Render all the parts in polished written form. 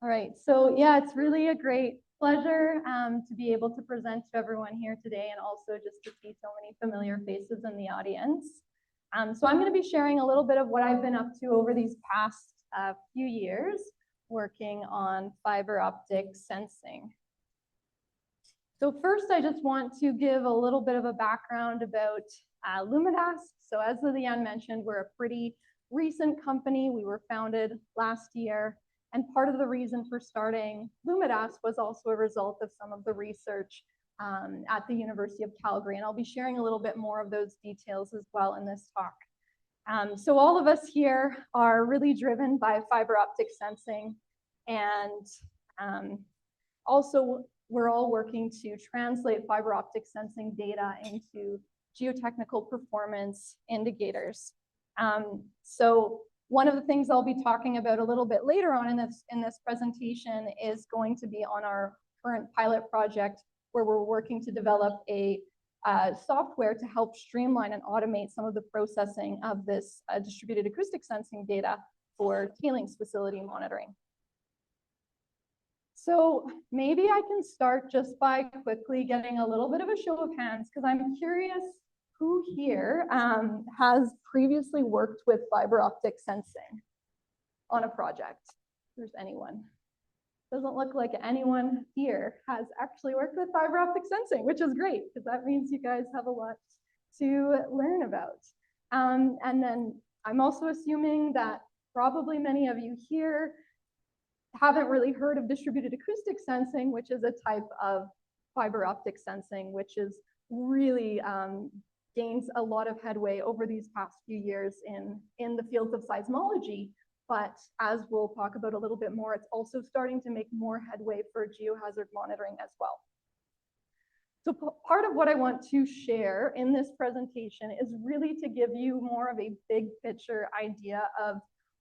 All right, so yeah, it's really a great pleasure to be able to present to everyone here today, and also just to see so many familiar faces in the audience. So I'm going to be sharing a little bit of what I've been up to over these past few years working on fiber optic sensing. So first, I just want to give a little bit of a background about Lumidas. So as Liliane mentioned, we're a pretty recent company. We were founded last year. And part of the reason for starting Lumidas was also a result of some of the research at the University of Calgary. And I'll be sharing a little bit more of those details as well in this talk. So all of us here are really driven by fiber optic sensing. And also, we're all working to translate fiber optic sensing data into geotechnical performance indicators. So one of the things I'll be talking about a little bit later on in this presentation is going to be on our current pilot project, where we're working to develop a software to help streamline and automate some of the processing of this distributed acoustic sensing data for tailings facility monitoring. So maybe I can start just by quickly getting a little bit of a show of hands, because I'm curious who here has previously worked with fiber optic sensing on a project? If there's anyone. Doesn't look like anyone here has actually worked with fiber optic sensing, which is great, because that means you guys have a lot to learn about. And then I'm also assuming that probably many of you here haven't really heard of distributed acoustic sensing, which is a type of fiber optic sensing, which is really gains a lot of headway over these past few years in the fields of seismology. But as we'll talk about a little bit more, it's also starting to make more headway for geohazard monitoring as well. So part of what I want to share in this presentation is really to give you more of a big picture idea of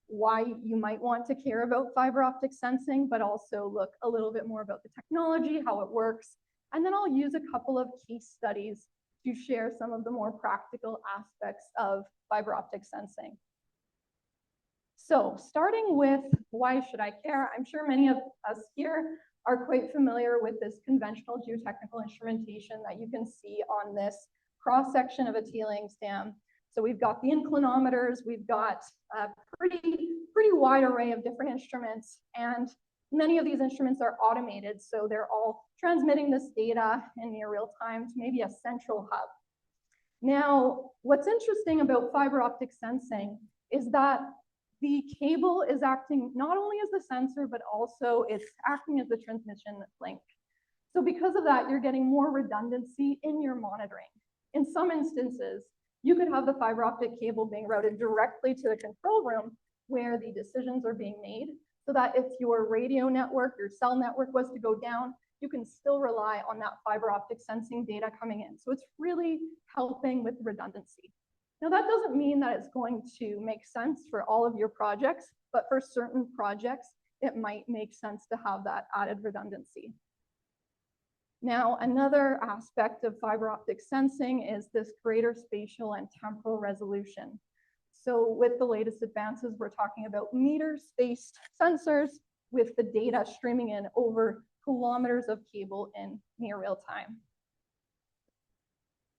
why you might want to care about fiber optic sensing, but also look a little bit more about the technology, how it works. And then I'll use a couple of case studies to share some of the more practical aspects of fiber optic sensing. So starting with why should I care? I'm sure many of us here are quite familiar with this conventional geotechnical instrumentation that you can see on this cross-section of a tailings dam. So we've got the inclinometers, we've got a pretty wide array of different instruments, and many of these instruments are automated, so they're all transmitting this data in near real time to maybe a central hub. Now, what's interesting about fiber optic sensing is that the cable is acting not only as the sensor, but also it's acting as the transmission link. So because of that, you're getting more redundancy in your monitoring. In some instances, you could have the fiber optic cable being routed directly to the control room where the decisions are being made, so that if your radio network, your cell network was to go down, you can still rely on that fiber optic sensing data coming in. So it's really helping with redundancy. Now, that doesn't mean that it's going to make sense for all of your projects, but for certain projects, it might make sense to have that added redundancy. Now, another aspect of fiber optic sensing is this greater spatial and temporal resolution. So with the latest advances, we're talking about meter-spaced sensors with the data streaming in over kilometers of cable in near real time.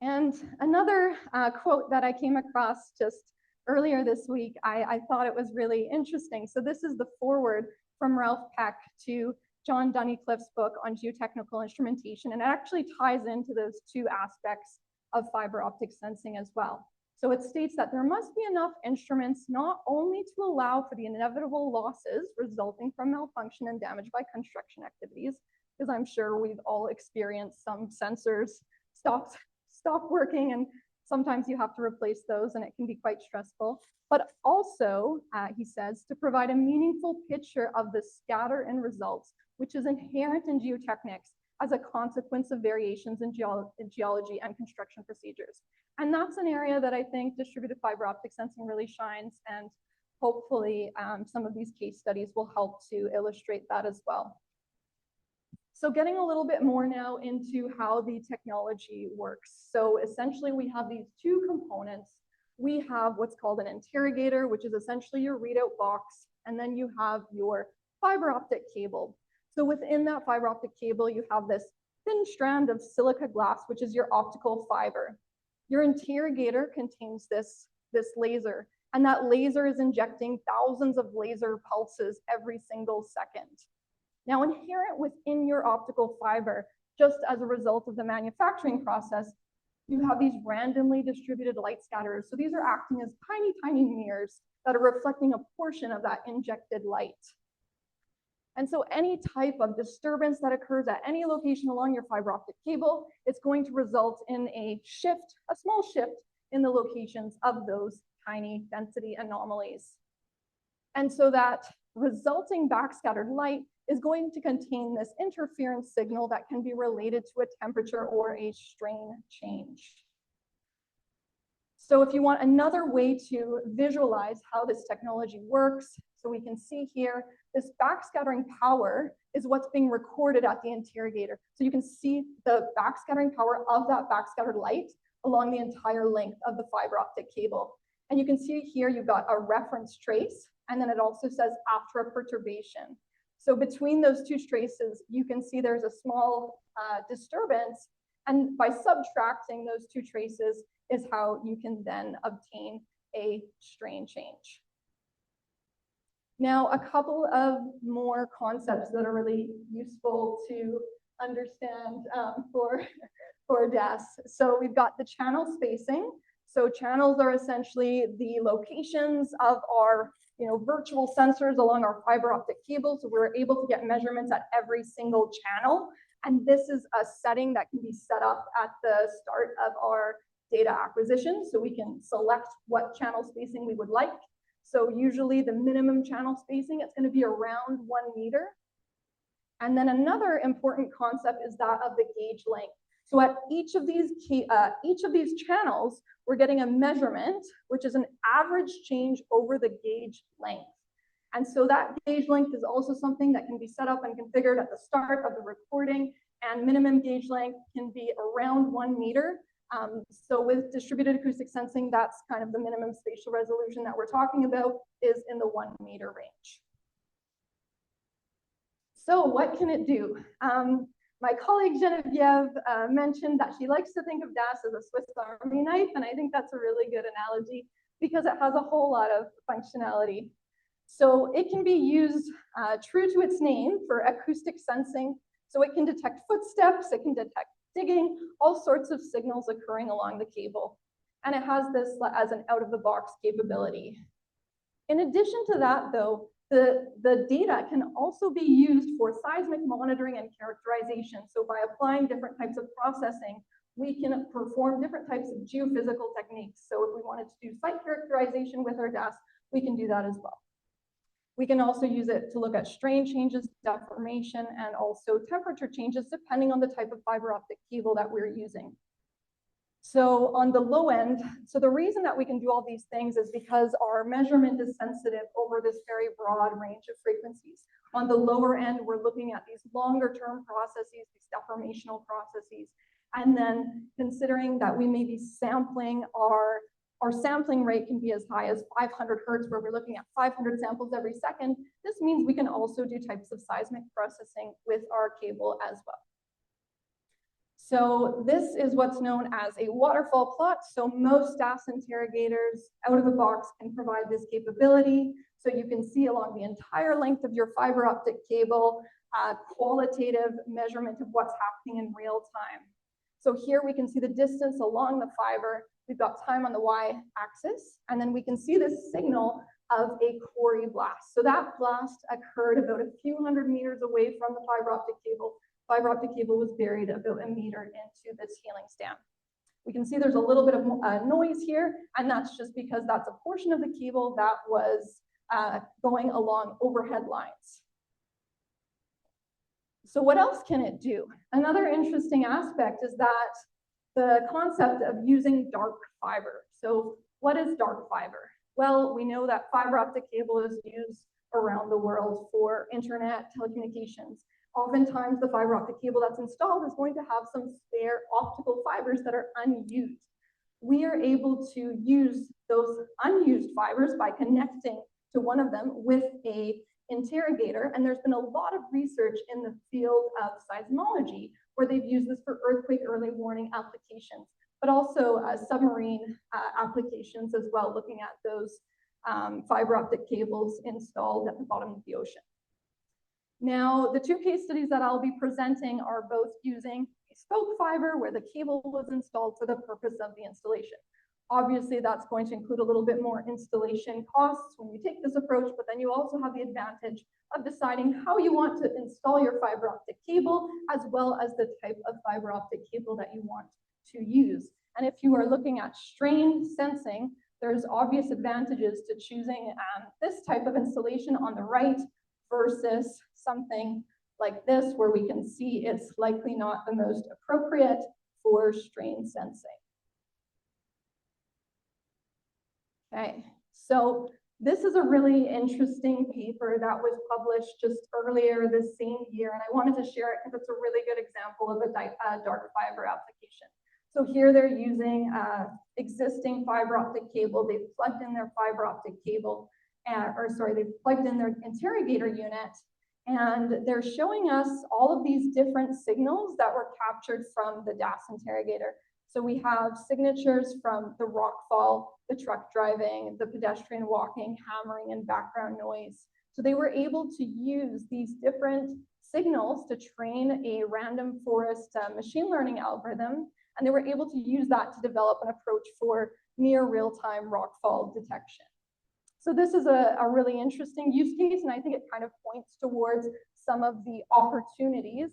And another quote that I came across just earlier this week, I thought it was really interesting. So this is the foreword from Ralph Peck to John Dunnicliffe's book on geotechnical instrumentation, and it actually ties into those two aspects of fiber optic sensing as well. So it states that there must be enough instruments not only to allow for the inevitable losses resulting from malfunction and damage by construction activities, because I'm sure we've all experienced some sensors stop working, and sometimes you have to replace those, and it can be quite stressful. But also, he says, to provide a meaningful picture of the scatter in results, which is inherent in geotechnics as a consequence of variations in geology and construction procedures. And that's an area that I think distributed fiber optic sensing really shines, and hopefully some of these case studies will help to illustrate that as well. So getting a little bit more now into how the technology works. So essentially we have these two components. We have what's called an interrogator, which is essentially your readout box, and then you have your fiber optic cable. So within that fiber optic cable, you have this thin strand of silica glass, which is your optical fiber. Your interrogator contains this laser, and that laser is injecting thousands of laser pulses every single second. Now, inherent within your optical fiber, just as a result of the manufacturing process, you have these randomly distributed light scatterers. So these are acting as tiny, tiny mirrors that are reflecting a portion of that injected light. And so any type of disturbance that occurs at any location along your fiber optic cable, it's going to result in a shift, a small shift in the locations of those tiny density anomalies. And so that resulting backscattered light is going to contain this interference signal that can be related to a temperature or a strain change. So if you want another way to visualize how this technology works, so we can see here, this backscattering power is what's being recorded at the interrogator. So you can see the backscattering power of that backscattered light along the entire length of the fiber optic cable. And you can see here, you've got a reference trace, and then it also says after a perturbation. So between those two traces, you can see there's a small disturbance, and by subtracting those two traces is how you can then obtain a strain change. Now, a couple of more concepts that are really useful to understand for DES. So we've got the channel spacing. So channels are essentially the locations of our virtual sensors along our fiber optic cable. So we're able to get measurements at every single channel. And this is a setting that can be set up at the start of our data acquisition. So we can select what channel spacing we would like. So usually the minimum channel spacing, it's going to be around 1 meter. And then another important concept is that of the gauge length. So at each of these channels, we're getting a measurement, which is an average change over the gauge length. And so that gauge length is also something that can be set up and configured at the start of the recording, and minimum gauge length can be around 1 meter. So with distributed acoustic sensing, that's kind of the minimum spatial resolution that we're talking about, is in the 1 meter range. So what can it do? My colleague Geneviève mentioned that she likes to think of DAS as a Swiss Army knife, and I think that's a really good analogy because it has a whole lot of functionality. So it can be used true to its name for acoustic sensing. So it can detect footsteps, it can detect digging, all sorts of signals occurring along the cable. And it has this as an out-of-the-box capability. In addition to that, though, the data can also be used for seismic monitoring and characterization. So by applying different types of processing, we can perform different types of geophysical techniques. So if we wanted to do site characterization with our DAS, we can do that as well. We can also use it to look at strain changes, deformation, and also temperature changes depending on the type of fiber optic cable that we're using. So on the low end, so the reason that we can do all these things is because our measurement is sensitive over this very broad range of frequencies. On the lower end, we're looking at these longer term processes, these deformational processes. And then considering that we may be sampling, our sampling rate can be as high as 500 hertz, where we're looking at 500 samples every second. This means we can also do types of seismic processing with our cable as well. So this is what's known as a waterfall plot. So most DAS interrogators out of the box can provide this capability. So you can see along the entire length of your fiber optic cable, qualitative measurement of what's happening in real time. So here we can see the distance along the fiber. We've got time on the y-axis, and then we can see this signal of a quarry blast. So that blast occurred about a few hundred meters away from the fiber optic cable. Fiber optic cable was buried about 1 meter into this tailings dam. We can see there's a little bit of noise here, and that's just because that's a portion of the cable that was going along overhead lines. So what else can it do? Another interesting aspect is that the concept of using dark fiber. So what is dark fiber? Well, we know that fiber optic cable is used around the world for internet, telecommunications. Oftentimes, the fiber optic cable that's installed is going to have some spare optical fibers that are unused. We are able to use those unused fibers by connecting to one of them with a interrogator, and there's been a lot of research in the field of seismology where they've used this for earthquake early warning applications, but also submarine applications as well, looking at those fiber optic cables installed at the bottom of the ocean. Now, the two case studies that I'll be presenting are both using spoke fiber where the cable was installed for the purpose of the installation. Obviously, that's going to include a little bit more installation costs when you take this approach, but then you also have the advantage of deciding how you want to install your fiber optic cable, as well as the type of fiber optic cable that you want to use. And if you are looking at strain sensing, there's obvious advantages to choosing this type of installation on the right versus something like this, where we can see it's likely not the most appropriate for strain sensing. Okay, so this is a really interesting paper that was published just earlier this same year, and I wanted to share it because it's a really good example of a dark fiber application. So here they're using existing fiber optic cable. They've plugged in their fiber optic cable, they've plugged in their interrogator unit, and they're showing us all of these different signals that were captured from the DAS interrogator. So we have signatures from the rockfall, the truck driving, the pedestrian walking, hammering, and background noise. So they were able to use these different signals to train a random forest machine learning algorithm, and they were able to use that to develop an approach for near real-time rockfall detection. So this is a really interesting use case, and I think it kind of points towards some of the opportunities.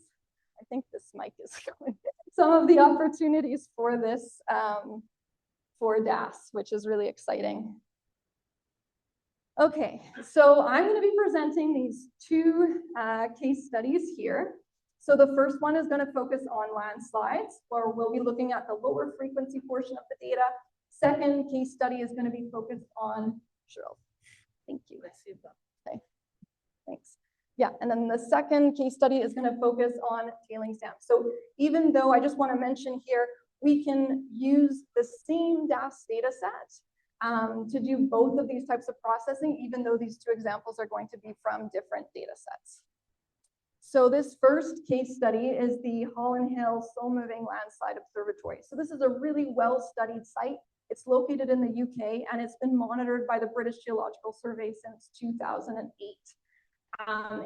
I think this mic is going. Some of the opportunities for this, for DAS, which is really exciting. Okay, so I'm going to be presenting these two case studies here. So the first one is going to focus on landslides, where we'll be looking at the lower frequency portion of the data. Second case study is going to be focused on, Cheryl, thank you. Okay, thanks. Yeah, and then the second case study is going to focus on tailings dams. So even though I just want to mention here, we can use the same DAS data set to do both of these types of processing, even though these two examples are going to be from different data sets. So this first case study is the Holland Hill Slow Moving Landslide Observatory. So this is a really well-studied site. It's located in the UK, and it's been monitored by the British Geological Survey since 2008.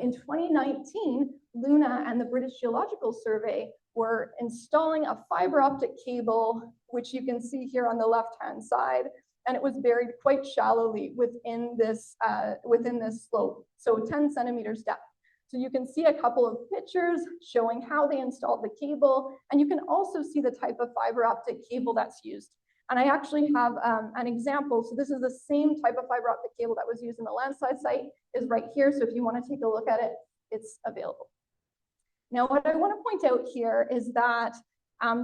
In 2019, Luna and the British Geological Survey were installing a fiber optic cable, which you can see here on the left-hand side, and it was buried quite shallowly within this slope, so 10 centimeters depth. So you can see a couple of pictures showing how they installed the cable, and you can also see the type of fiber optic cable that's used. And I actually have an example. So this is the same type of fiber optic cable that was used in the landslide site is right here. So if you want to take a look at it, it's available. Now, what I want to point out here is that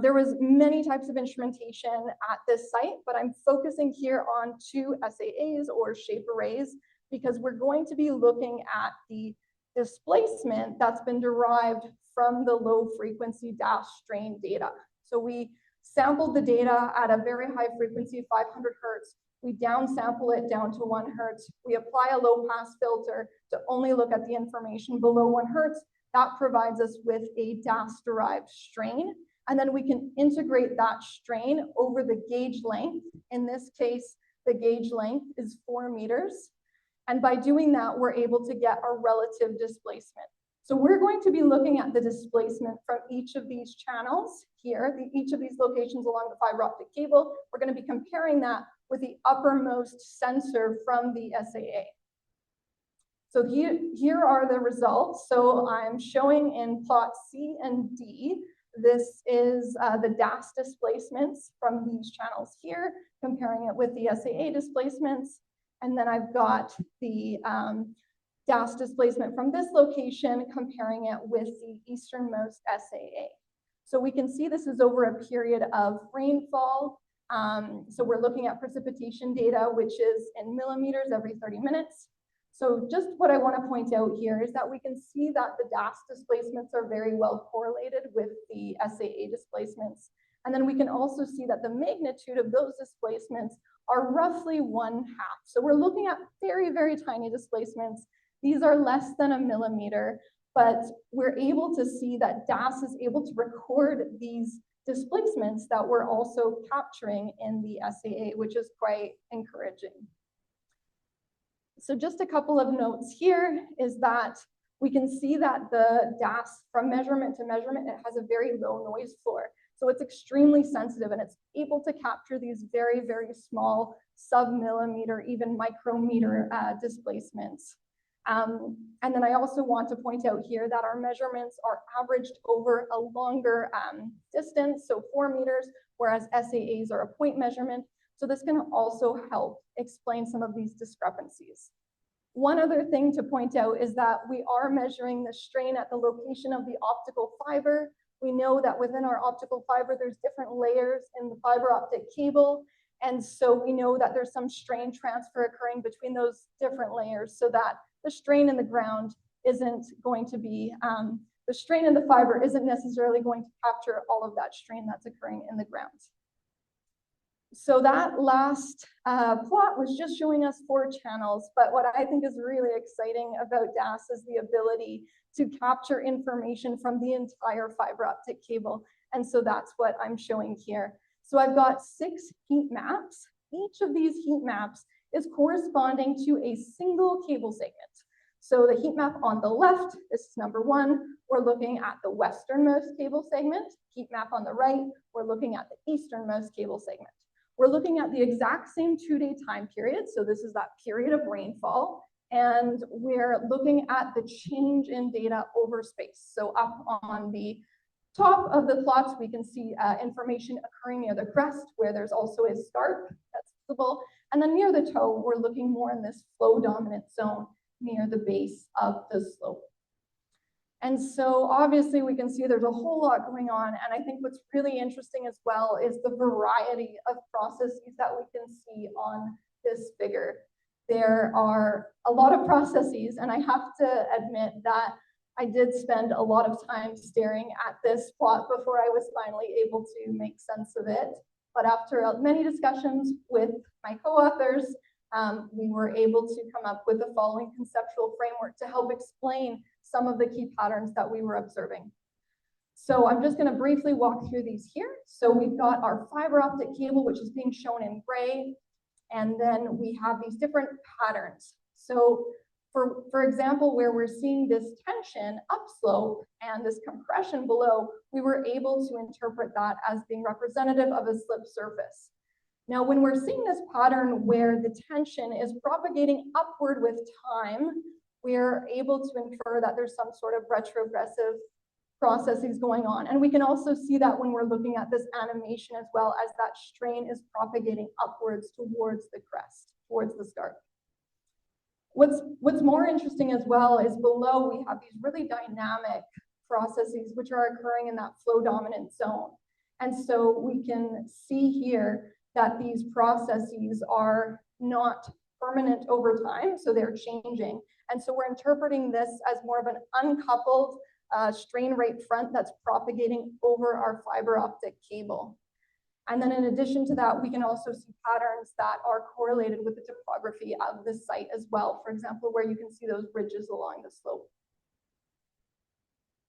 there was many types of instrumentation at this site, but I'm focusing here on two SAAs or shape arrays, because we're going to be looking at the displacement that's been derived from the low frequency DAS strain data. So we sampled the data at a very high frequency, 500 hertz. We downsample it down to 1 hertz. We apply a low pass filter to only look at the information below 1 hertz. That provides us with a DAS derived strain. And then we can integrate that strain over the gauge length. In this case, the gauge length is 4 meters. And by doing that, we're able to get a relative displacement. So we're going to be looking at the displacement from each of these channels here, each of these locations along the fiber optic cable. We're going to be comparing that with the uppermost sensor from the SAA. So here are the results. So I'm showing in plot C and D. This is the DAS displacements from these channels here, comparing it with the SAA displacements. And then I've got the DAS displacement from this location, comparing it with the easternmost SAA. So we can see this is over a period of rainfall. So we're looking at precipitation data, which is in millimeters every 30 minutes. So just what I want to point out here is that we can see that the DAS displacements are very well correlated with the SAA displacements. And then we can also see that the magnitude of those displacements are roughly 1/2. So we're looking at very, very tiny displacements. These are less than a millimeter, but we're able to see that DAS is able to record these displacements that we're also capturing in the SAA, which is quite encouraging. So just a couple of notes here is that we can see that the DAS from measurement to measurement, it has a very low noise floor. So it's extremely sensitive and it's able to capture these very, very small sub-millimeter, even micrometer displacements. And then I also want to point out here that our measurements are averaged over a longer distance, so 4 meters, whereas SAAs are a point measurement. So this can also help explain some of these discrepancies. One other thing to point out is that we are measuring the strain at the location of the optical fiber. We know that within our optical fiber, there's different layers in the fiber optic cable. And so we know that there's some strain transfer occurring between those different layers so that the strain in the ground isn't going to be, the strain in the fiber isn't necessarily going to capture all of that strain that's occurring in the ground. So that last plot was just showing us 4 channels, but what I think is really exciting about DAS is the ability to capture information from the entire fiber optic cable. And so that's what I'm showing here. So I've got 6 heat maps. Each of these heat maps is corresponding to a single cable segment. So the heat map on the left, this is number 1, we're looking at the westernmost cable segment. Heat map on the right, we're looking at the easternmost cable segment. We're looking at the exact same 2-day time period. So this is that period of rainfall. And we're looking at the change in data over space. So up on the top of the plots, we can see information occurring near the crest, where there's also a scarp that's visible. And then near the toe, we're looking more in this flow dominant zone near the base of the slope. And so obviously we can see there's a whole lot going on. And I think what's really interesting as well is the variety of processes that we can see on this figure. There are a lot of processes, and I have to admit that I did spend a lot of time staring at this plot before I was finally able to make sense of it. But after many discussions with my co-authors, we were able to come up with the following conceptual framework to help explain some of the key patterns that we were observing. So I'm just going to briefly walk through these here. So we've got our fiber optic cable, which is being shown in gray, and then we have these different patterns. So for example, where we're seeing this tension upslope and this compression below, we were able to interpret that as being representative of a slip surface. Now, when we're seeing this pattern where the tension is propagating upward with time, we're able to infer that there's some sort of retrogressive processes going on. And we can also see that when we're looking at this animation as well, as that strain is propagating upwards towards the crest, towards the scarp. What's more interesting as well is below we have these really dynamic processes which are occurring in that flow dominant zone. And so we can see here that these processes are not permanent over time, so they're changing. And so we're interpreting this as more of an uncoupled strain rate front that's propagating over our fiber optic cable. And then in addition to that, we can also see patterns that are correlated with the topography of the site as well. For example, where you can see those ridges along the slope.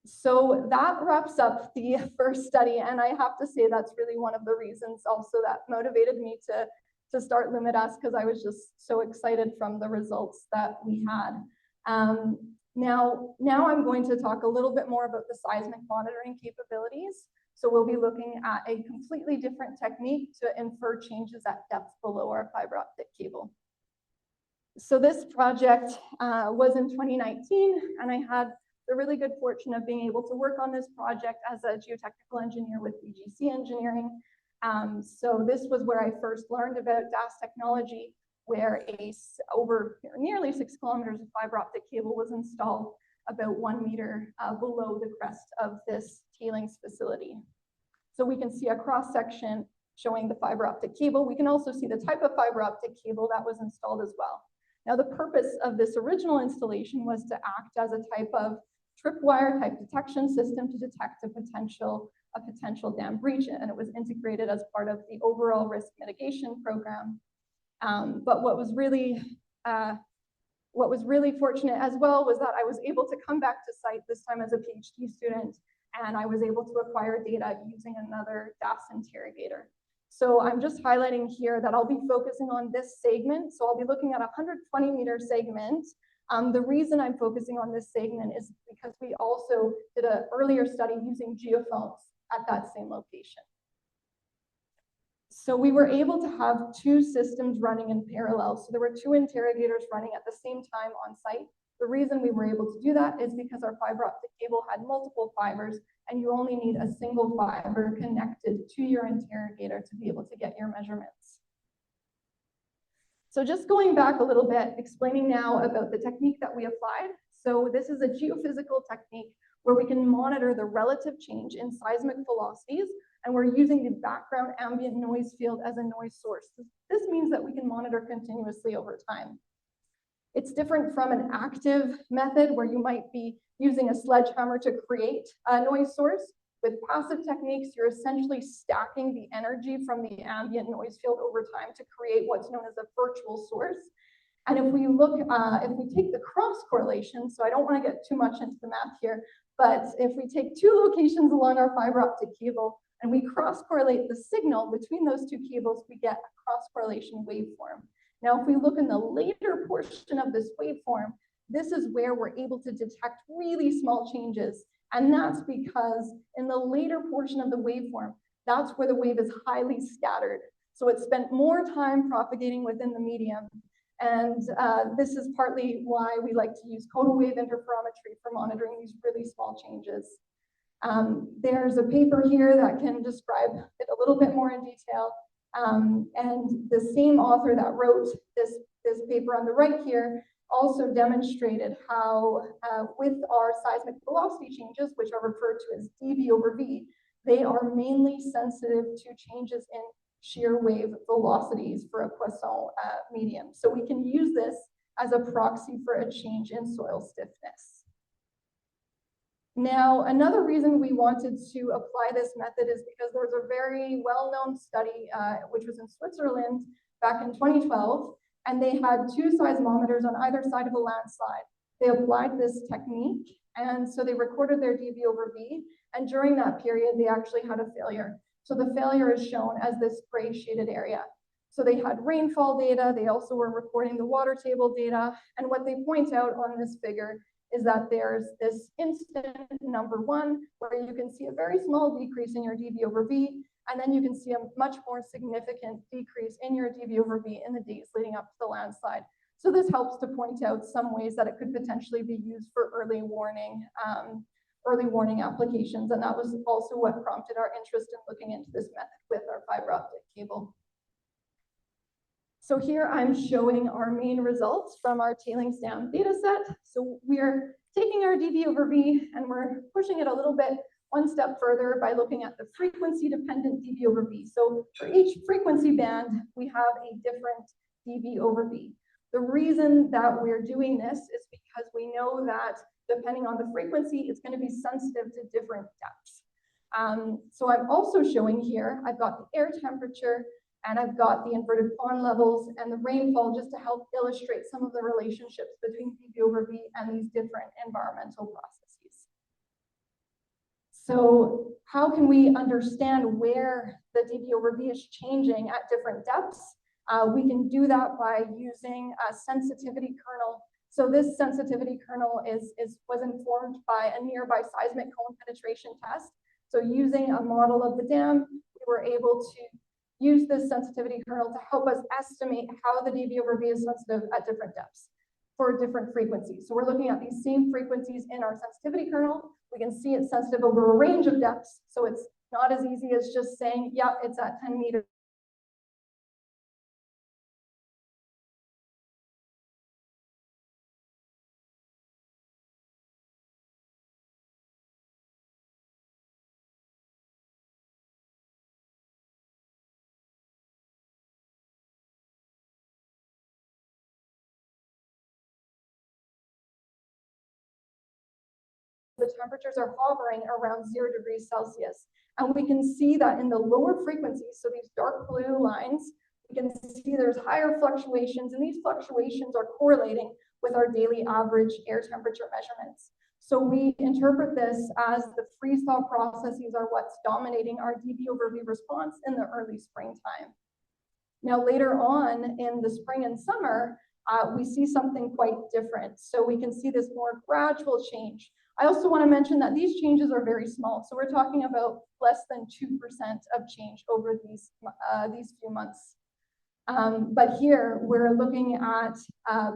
So that wraps up the first study. And I have to say that's really one of the reasons also that motivated me to start Lumidas, because I was just so excited from the results that we had. Now I'm going to talk a little bit more about the seismic monitoring capabilities. So we'll be looking at a completely different technique to infer changes at depth below our fiber optic cable. So this project was in 2019, and I had the really good fortune of being able to work on this project as a geotechnical engineer with BGC Engineering. So this was where I first learned about DAS technology, where over nearly 6 kilometers of fiber optic cable was installed about 1 meter below the crest of this tailings facility. So we can see a cross section showing the fiber optic cable. We can also see the type of fiber optic cable that was installed as well. Now, the purpose of this original installation was to act as a type of tripwire type detection system to detect a potential dam breach, and it was integrated as part of the overall risk mitigation program. But what was really What was really fortunate as well was that I was able to come back to site this time as a PhD student, and I was able to acquire data using another DAS interrogator. So I'm just highlighting here that I'll be focusing on this segment. So I'll be looking at a 120-meter segment. The reason I'm focusing on this segment is because we also did an earlier study using geophones at that same location. So we were able to have two systems running in parallel. So there were two interrogators running at the same time on site. The reason we were able to do that is because our fiber optic cable had multiple fibers, and you only need a single fiber connected to your interrogator to be able to get your measurements. So just going back a little bit, explaining now about the technique that we applied. So this is a geophysical technique where we can monitor the relative change in seismic velocities, and we're using the background ambient noise field as a noise source. This means that we can monitor continuously over time. It's different from an active method where you might be using a sledgehammer to create a noise source. With passive techniques, you're essentially stacking the energy from the ambient noise field over time to create what's known as a virtual source. And if we look, if we take the cross correlation, so I don't want to get too much into the math here, but if we take two locations along our fiber optic cable and we cross correlate the signal between those two cables, we get a cross correlation waveform. Now, if we look in the later portion of this waveform, this is where we're able to detect really small changes. And that's because in the later portion of the waveform, that's where the wave is highly scattered. So it spent more time propagating within the medium. And this is partly why we like to use total wave interferometry for monitoring these really small changes. There's a paper here that can describe it a little bit more in detail. And the same author that wrote this paper on the right here also demonstrated how with our seismic velocity changes, which are referred to as dB over V, they are mainly sensitive to changes in shear wave velocities for a Poisson medium. So we can use this as a proxy for a change in soil stiffness. Now, another reason we wanted to apply this method is because there was a very well-known study, which was in Switzerland back in 2012, and they had two seismometers on either side of a landslide. They applied this technique, and so they recorded their dB over V, and during that period, they actually had a failure. So the failure is shown as this gray shaded area. So they had rainfall data, they also were recording the water table data, and what they point out on this figure is that there's this instant number 1 where you can see a very small decrease in your dB over V, and then you can see a much more significant decrease in your dB over V in the days leading up to the landslide. So this helps to point out some ways that it could potentially be used for early warning applications, and that was also what prompted our interest in looking into this method with our fiber optic cable. So here I'm showing our main results from our tailings dam data set. So we're taking our dB over V and we're pushing it a little bit one step further by looking at the frequency dependent dB over V. So for each frequency band, we have a different dB over V. The reason that we're doing this is because we know that depending on the frequency, it's going to be sensitive to different depths. So I'm also showing here, I've got the air temperature, and I've got the inverted pond levels and the rainfall just to help illustrate some of the relationships between dB over V and these different environmental processes. So how can we understand where the dB over V is changing at different depths? We can do that by using a sensitivity kernel. So this sensitivity kernel was informed by a nearby seismic cone penetration test. So using a model of the dam, we were able to use this sensitivity kernel to help us estimate how the dB over V is sensitive at different depths for different frequencies. So we're looking at these same frequencies in our sensitivity kernel. We can see it's sensitive over a range of depths. So it's not as easy as just saying, yeah, it's at 10 meters. The temperatures are hovering around 0 degrees Celsius. And we can see that in the lower frequencies, so these dark blue lines, we can see there's higher fluctuations, and these fluctuations are correlating with our daily average air temperature measurements. So we interpret this as the freeze-thaw processes are what's dominating our dB over V response in the early springtime. Now, later on in the spring and summer, we see something quite different. So we can see this more gradual change. I also want to mention that these changes are very small. So we're talking about less than 2% of change over these few months. But here we're looking at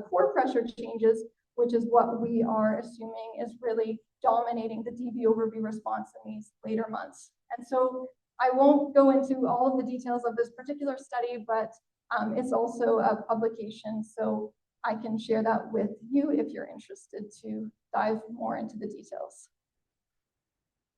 core pressure changes, which is what we are assuming is really dominating the dB over V response in these later months. And so I won't go into all of the details of this particular study, but it's also a publication, so I can share that with you if you're interested to dive more into the details.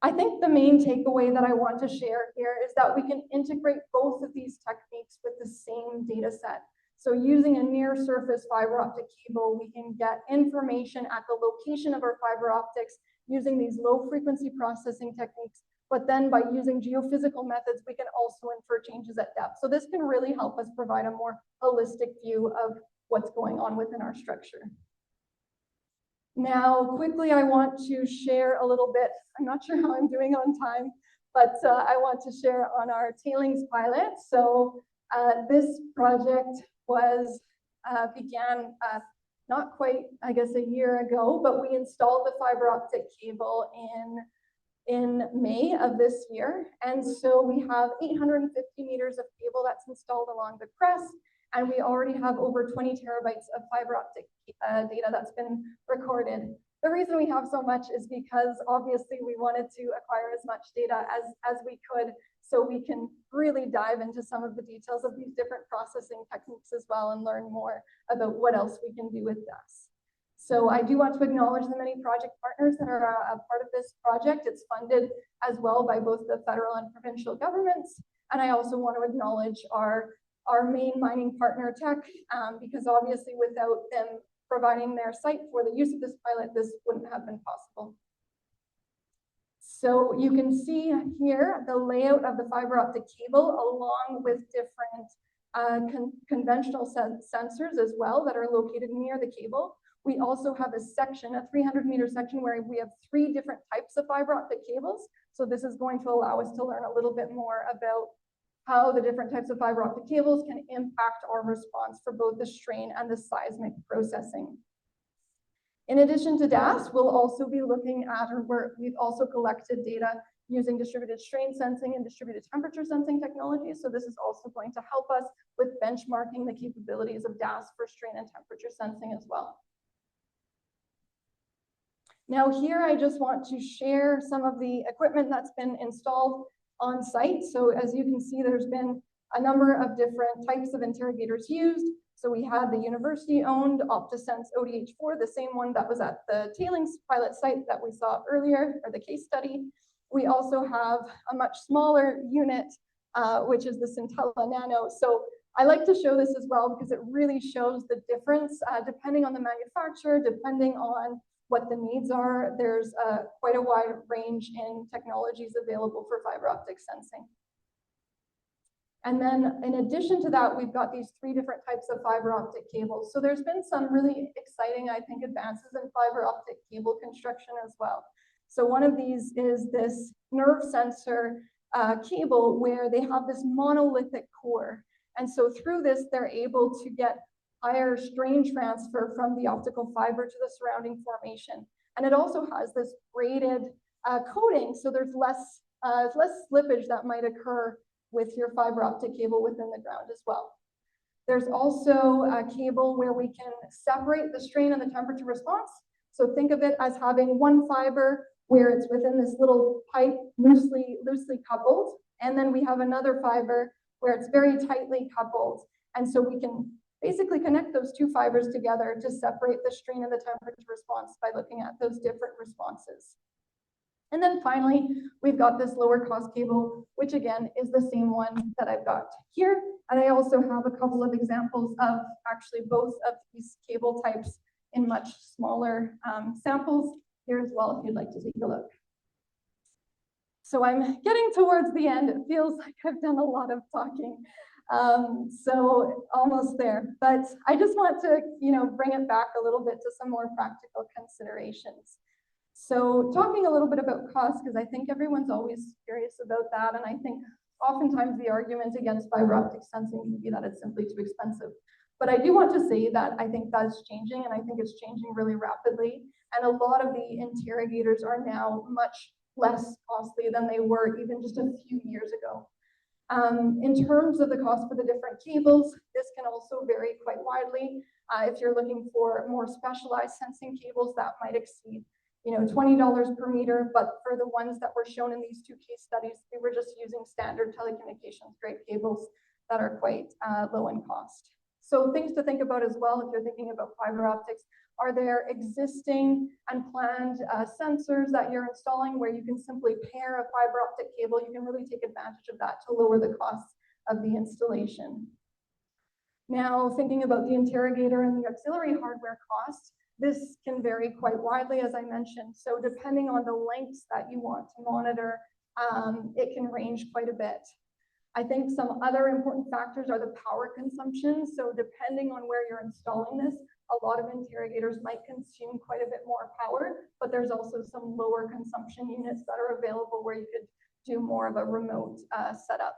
I think the main takeaway that I want to share here is that we can integrate both of these techniques with the same data set. So using a near surface fiber optic cable, we can get information at the location of our fiber optics using these low frequency processing techniques. But then by using geophysical methods, we can also infer changes at depth. So this can really help us provide a more holistic view of what's going on within our structure. Now, quickly, I want to share a little bit. I'm not sure how I'm doing on time, but I want to share on our tailings pilot. So this project began not quite, I guess, a year ago, but we installed the fiber optic cable in May of this year. And so we have 850 meters of cable that's installed along the crest, and we already have over 20 terabytes of fiber optic data that's been recorded. The reason we have so much is because obviously we wanted to acquire as much data as we could, so we can really dive into some of the details of these different processing techniques as well and learn more about what else we can do with this. So I do want to acknowledge the many project partners that are a part of this project. It's funded as well by both the federal and provincial governments. And I also want to acknowledge our main mining partner, Teck, because obviously without them providing their site for the use of this pilot, this wouldn't have been possible. So you can see here the layout of the fiber optic cable along with different conventional sensors as well that are located near the cable. We also have a section, a 300-meter section, where we have 3 different types of fiber optic cables. So this is going to allow us to learn a little bit more about how the different types of fiber optic cables can impact our response for both the strain and the seismic processing. In addition to DAS, we'll also be looking at, we've also collected data using distributed strain sensing and distributed temperature sensing technologies. So this is also going to help us with benchmarking the capabilities of DAS for strain and temperature sensing as well. Now here, I just want to share some of the equipment that's been installed on site. So as you can see, there's been a number of different types of interrogators used. So we had the university-owned OptiSense ODH4, the same one that was at the tailings pilot site that we saw earlier, or the case study. We also have a much smaller unit, which is the Centella Nano. So I like to show this as well because it really shows the difference depending on the manufacturer, depending on what the needs are. There's quite a wide range in technologies available for fiber optic sensing. And then in addition to that, we've got these 3 different types of fiber optic cables. So there's been some really exciting, I think, advances in fiber optic cable construction as well. So one of these is this nerve sensor cable where they have this monolithic core. And so through this, they're able to get higher strain transfer from the optical fiber to the surrounding formation. And it also has this braided coating, so there's less slippage that might occur with your fiber optic cable within the ground as well. There's also a cable where we can separate the strain and the temperature response. So think of it as having one fiber where it's within this little pipe loosely coupled. And then we have another fiber where it's very tightly coupled. And so we can basically connect those 2 fibers together to separate the strain and the temperature response by looking at those different responses. And then finally, we've got this lower cost cable, which again is the same one that I've got here. And I also have a couple of examples of actually both of these cable types in much smaller samples here as well, if you'd like to take a look. So I'm getting towards the end. It feels like I've done a lot of talking. So almost there, but I just want to, bring it back a little bit to some more practical considerations. So talking a little bit about cost, because I think everyone's always curious about that. And I think oftentimes the argument against fiber optic sensing can be that it's simply too expensive. But I do want to say that I think that's changing, and I think it's changing really rapidly. And a lot of the interrogators are now much less costly than they were even just a few years ago. In terms of the cost for the different cables, this can also vary quite widely. If you're looking for more specialized sensing cables, that might exceed $20 per meter, but for the ones that were shown in these two case studies, they were just using standard telecommunications grade cables that are quite low in cost. So things to think about as well if you're thinking about fiber optics. Are there existing and planned sensors that you're installing where you can simply pair a fiber optic cable? You can really take advantage of that to lower the costs of the installation. Now, thinking about the interrogator and the auxiliary hardware costs, this can vary quite widely, as I mentioned. So depending on the lengths that you want to monitor, it can range quite a bit. I think some other important factors are the power consumption. So depending on where you're installing this, a lot of interrogators might consume quite a bit more power, but there's also some lower consumption units that are available where you could do more of a remote setup.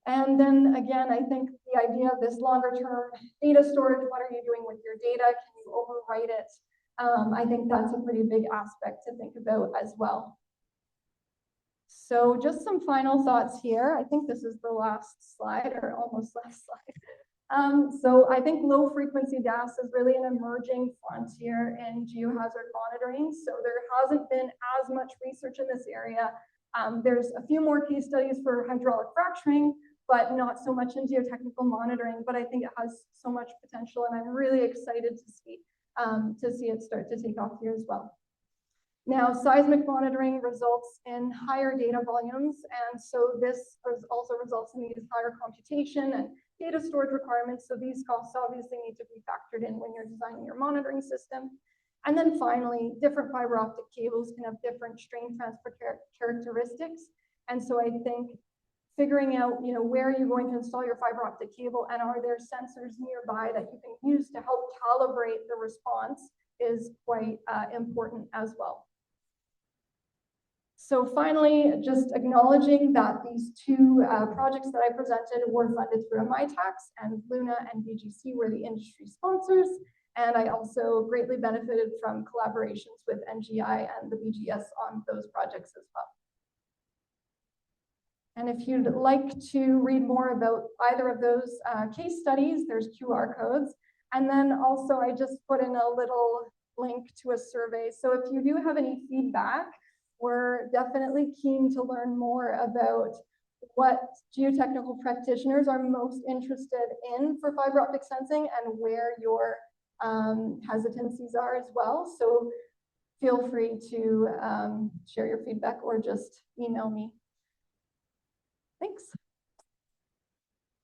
And then again, I think the idea of this longer term data storage, what are you doing with your data? Can you overwrite it? I think that's a pretty big aspect to think about as well. So just some final thoughts here. I think this is the last slide, or almost last slide. So I think low frequency DAS is really an emerging frontier in geohazard monitoring. So there hasn't been as much research in this area. There's a few more case studies for hydraulic fracturing, but not so much in geotechnical monitoring. But I think it has so much potential, and I'm really excited to see it start to take off here as well. Now, seismic monitoring results in higher data volumes, and so this also results in these higher computation and data storage requirements. So these costs obviously need to be factored in when you're designing your monitoring system. And then finally, different fiber optic cables can have different strain transfer characteristics. And so I think figuring out, where you're going to install your fiber optic cable and are there sensors nearby that you can use to help calibrate the response is quite important as well. So finally, just acknowledging that these two projects that I presented were funded through a MyTax, and Luna and BGC were the industry sponsors. And I also greatly benefited from collaborations with NGI and the BGS on those projects as well. And if you'd like to read more about either of those case studies, there's QR codes. And then also I just put in a little link to a survey. So if you do have any feedback, we're definitely keen to learn more about what geotechnical practitioners are most interested in for fiber optic sensing and where your hesitancies are as well. So feel free to share your feedback or just email me. Thanks.